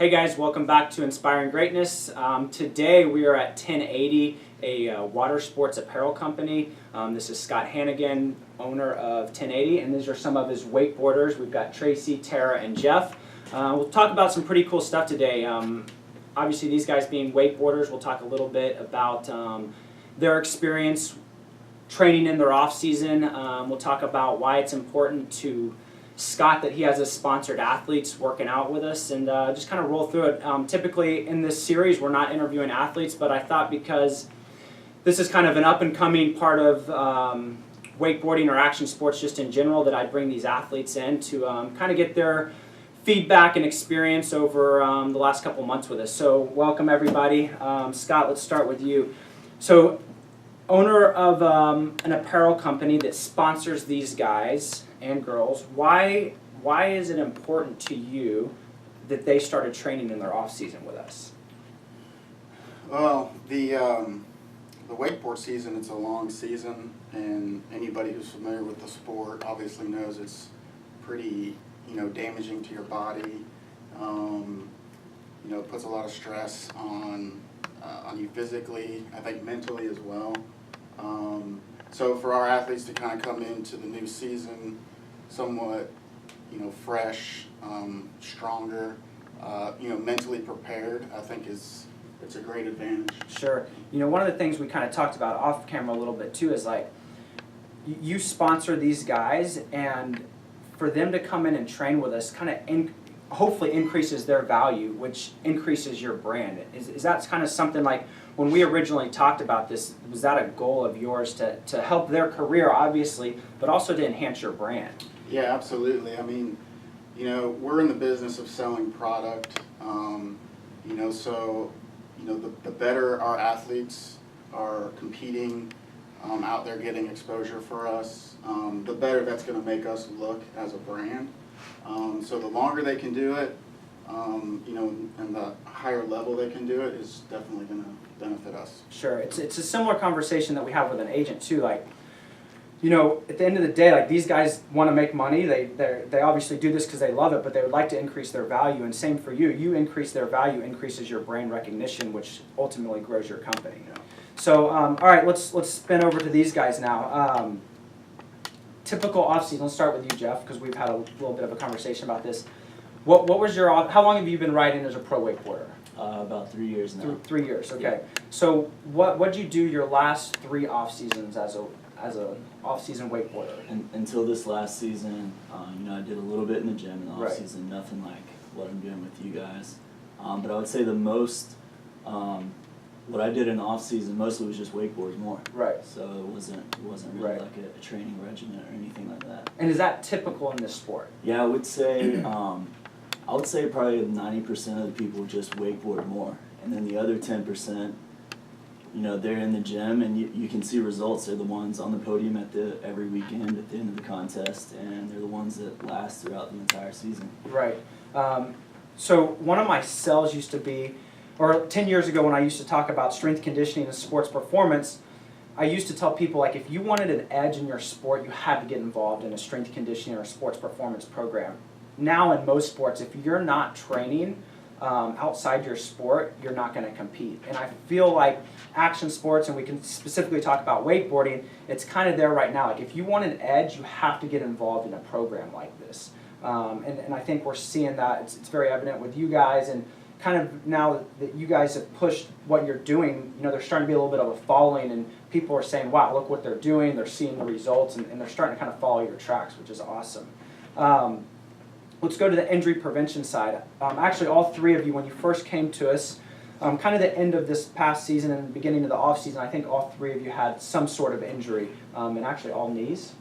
Hey guys, welcome back to Inspiring Greatness. Today we are at Ten-80, a water sports apparel company. This is Scott Hannigan, owner of Ten-80, and these are some of his wakeboarders. We've got Tracy, Tara, and Jeff. We'll talk about some pretty cool stuff today. Obviously these guys being wakeboarders, we'll talk a little bit about their experience training in their off-season. We'll talk about why it's important to Scott that he has his sponsored athletes working out with us, and just kind of roll through it. Typically in this series we're not interviewing athletes, but I thought because this is kind of an up-and-coming part of wakeboarding or action sports just in general, that I'd bring these athletes in to kind of get their feedback and experience over the last couple months with us. So welcome everybody. Scott, let's start with you. So owner of an apparel company that sponsors these guys and girls, why is it important to you that they started training in their off season with us? Well, the wakeboard season, it's a long season, and anybody who's familiar with the sport obviously knows it's pretty, damaging to your body. It puts a lot of stress on you physically, I think mentally as well. So for our athletes to kind of come into the new season somewhat, fresh, stronger, mentally prepared, I think it's a great advantage. Sure. One of the things we kind of talked about off camera a little bit too is like, you sponsor these guys, and for them to come in and train with us kind of hopefully increases their value, which increases your brand. Is that kind of something like, when we originally talked about this, was that a goal of yours to help their career, obviously, but also to enhance your brand? Yeah, absolutely. I mean, we're in the business of selling product, so, the better our athletes are competing out there getting exposure for us, the better that's going to make us look as a brand. So the longer they can do it, and the higher level they can do it is definitely going to benefit us. Sure. It's a similar conversation that we have with an agent too. Like, at the end of the day, like, these guys want to make money. They obviously do this because they love it, but they would like to increase their value. And same for you. You increase their value, increases your brand recognition, which ultimately grows your company. Yeah. So, all right, let's spin over to these guys now. Typical off-season. Let's start with you, Jeff, because we've had a little bit of a conversation about this. What was your how long have you been riding as a pro wakeboarder? About 3 years now. 3 years. Okay. Yeah. So what'd you do your last 3 off seasons as a off-season wakeboarder? Until this last season, I did a little bit in the gym in the Right. off season, nothing like what I'm doing with you guys. But I would say the most, what I did in the off season mostly was just wakeboards more. Right. So it wasn't really Right. like a training regimen or anything like that. And is that typical in this sport? Yeah, I would say probably 90% of the people just wakeboard more, and then the other 10%, they're in the gym and you can see results. They're the ones on the podium every weekend at the end of the contest, and they're the ones that last throughout the entire season. Right. So one of my sells used to be, or 10 years ago when I used to talk about strength conditioning and sports performance, I used to tell people, like, if you wanted an edge in your sport, you had to get involved in a strength conditioning or sports performance program. Now in most sports, if you're not training outside your sport, you're not going to compete. And I feel like action sports, and we can specifically talk about wakeboarding, it's kind of there right now. Like, if you want an edge, you have to get involved in a program like this. And I think we're seeing that. It's very evident with you guys, and kind of now that you guys have pushed what you're doing, there's starting to be a little bit of a following, and people are saying, wow, look what they're doing, they're seeing the results, and they're starting to kind of follow your tracks, which is awesome. Let's go to the injury prevention side. Actually, all 3 of you, when you first came to us, kind of the end of this past season and the beginning of the off season, I think all 3 of you had some sort of injury, and actually all knees.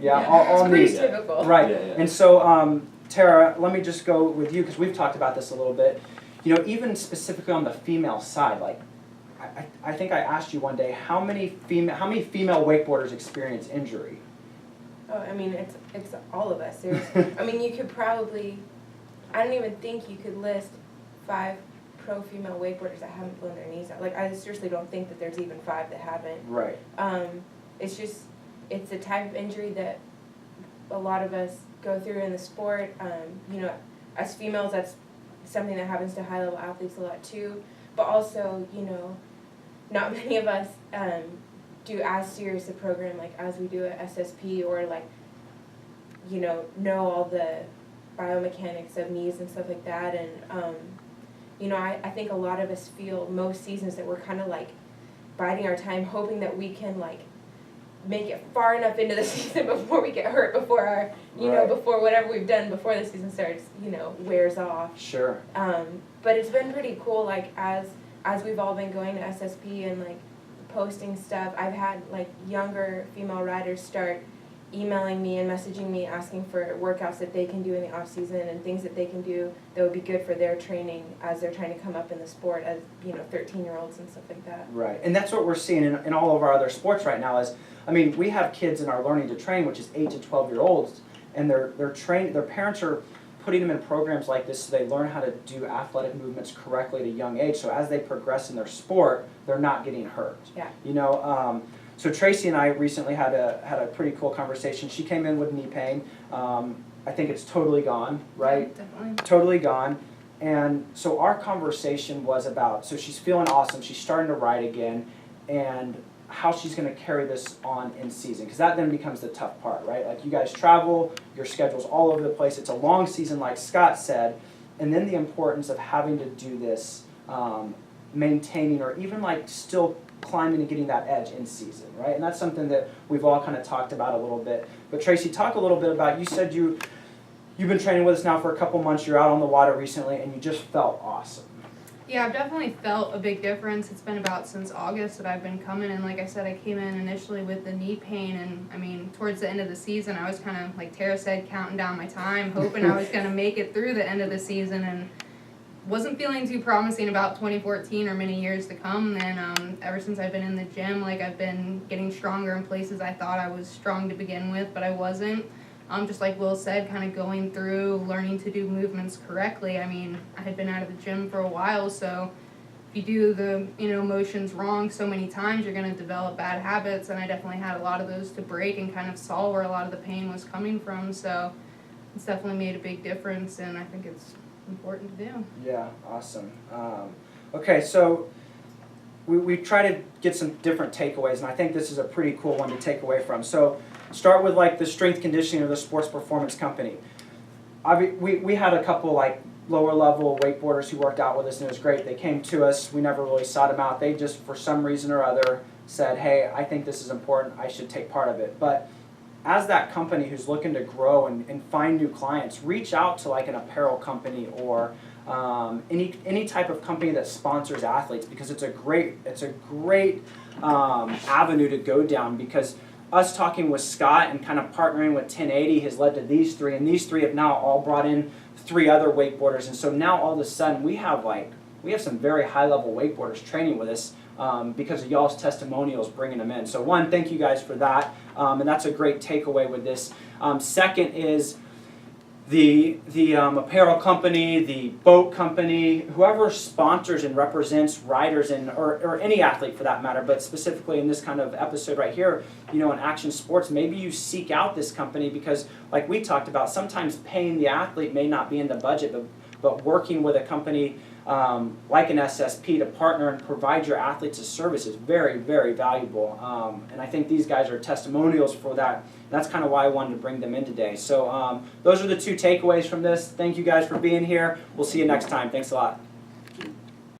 Yeah, all knees. It's pretty typical. Right. Yeah, yeah. And so, Tara, let me just go with you because we've talked about this a little bit. Even specifically on the female side, like, I think I asked you one day, how many female wakeboarders experience injury? Oh, I mean, it's all of us. I mean, you could probably, I don't even think you could list 5 pro female wakeboarders that haven't blown their knees out. Like, I seriously don't think that there's even 5 that haven't. Right. It's a type of injury that a lot of us go through in the sport. As females, that's something that happens to high level athletes a lot too. But also, you know, not many of us do as serious a program like as we do at SSP, or like, you know all the biomechanics of knees and stuff like that. And you know, I think a lot of us feel most seasons that we're kind of like biding our time, hoping that we can like make it far enough into the season before we get hurt, before our, you know, Right. before whatever we've done before the season starts, you know, wears off. Sure. But it's been pretty cool, like, as we've all been going to SSP and, like, posting stuff, I've had, like, younger female riders start emailing me and messaging me asking for workouts that they can do in the off season and things that they can do that would be good for their training as they're trying to come up in the sport as, you know, 13-year-olds and stuff like that. Right, and that's what we're seeing in all of our other sports right now is, I mean, we have kids in our Learning to Train, which is 8 to 12-year-olds, and they're trained, their parents are putting them in programs like this so they learn how to do athletic movements correctly at a young age, so as they progress in their sport, they're not getting hurt. Yeah. You know, so Tracy and I recently had a pretty cool conversation. She came in with knee pain. I think it's totally gone, right? Definitely. Totally gone. And so our conversation was about, so she's feeling awesome, she's starting to ride again, and how she's going to carry this on in season, because that then becomes the tough part, right? Like, you guys travel, your schedule's all over the place, it's a long season like Scott said, and then the importance of having to do this, maintaining or even like still climbing and getting that edge in season, right? And that's something that we've all kind of talked about a little bit. But Tracy, talk a little bit about, you said you've been training with us now for a couple months, you're out on the water recently, and you just felt awesome. Yeah, I've definitely felt a big difference. It's been about since August that I've been coming, and like I said, I came in initially with the knee pain, and I mean, towards the end of the season, I was kind of, like Tara said, counting down my time, hoping I was going to make it through the end of the season, and wasn't feeling too promising about 2014 or many years to come. And ever since I've been in the gym, like, I've been getting stronger in places I thought I was strong to begin with, but I wasn't. Just like Will said, kind of going through, learning to do movements correctly. I mean, I had been out of the gym for a while, so if you do the, motions wrong so many times, you're going to develop bad habits, and I definitely had a lot of those to break and kind of saw where a lot of the pain was coming from, so it's definitely made a big difference, and I think it's important to do. Yeah, awesome. Okay, so we try to get some different takeaways, and I think this is a pretty cool one to take away from. So start with like the strength conditioning or the sports performance company. We had a couple like lower level wakeboarders who worked out with us, and it was great. They came to us, we never really sought them out. They just, for some reason or other, said, hey, I think this is important, I should take part of it. But as that company who's looking to grow and find new clients, reach out to like an apparel company or any type of company that sponsors athletes, because it's a great avenue to go down, because us talking with Scott and kind of partnering with Ten-80 has led to these three, and these three have now all brought in 3 other wakeboarders, and so now all of a sudden we have some very high level wakeboarders training with us because of y'all's testimonials bringing them in. So one, thank you guys for that, and that's a great takeaway with this. Second is the apparel company, the boat company, whoever sponsors and represents riders or any athlete for that matter, but specifically in this kind of episode right here, in action sports, maybe you seek out this company because, like we talked about, sometimes paying the athlete may not be in the budget, but working with a company like an SSP to partner and provide your athletes a service is very, very valuable. And I think these guys are testimonials for that. And that's kind of why I wanted to bring them in today. So those are the 2 takeaways from this. Thank you guys for being here. We'll see you next time. Thanks a lot.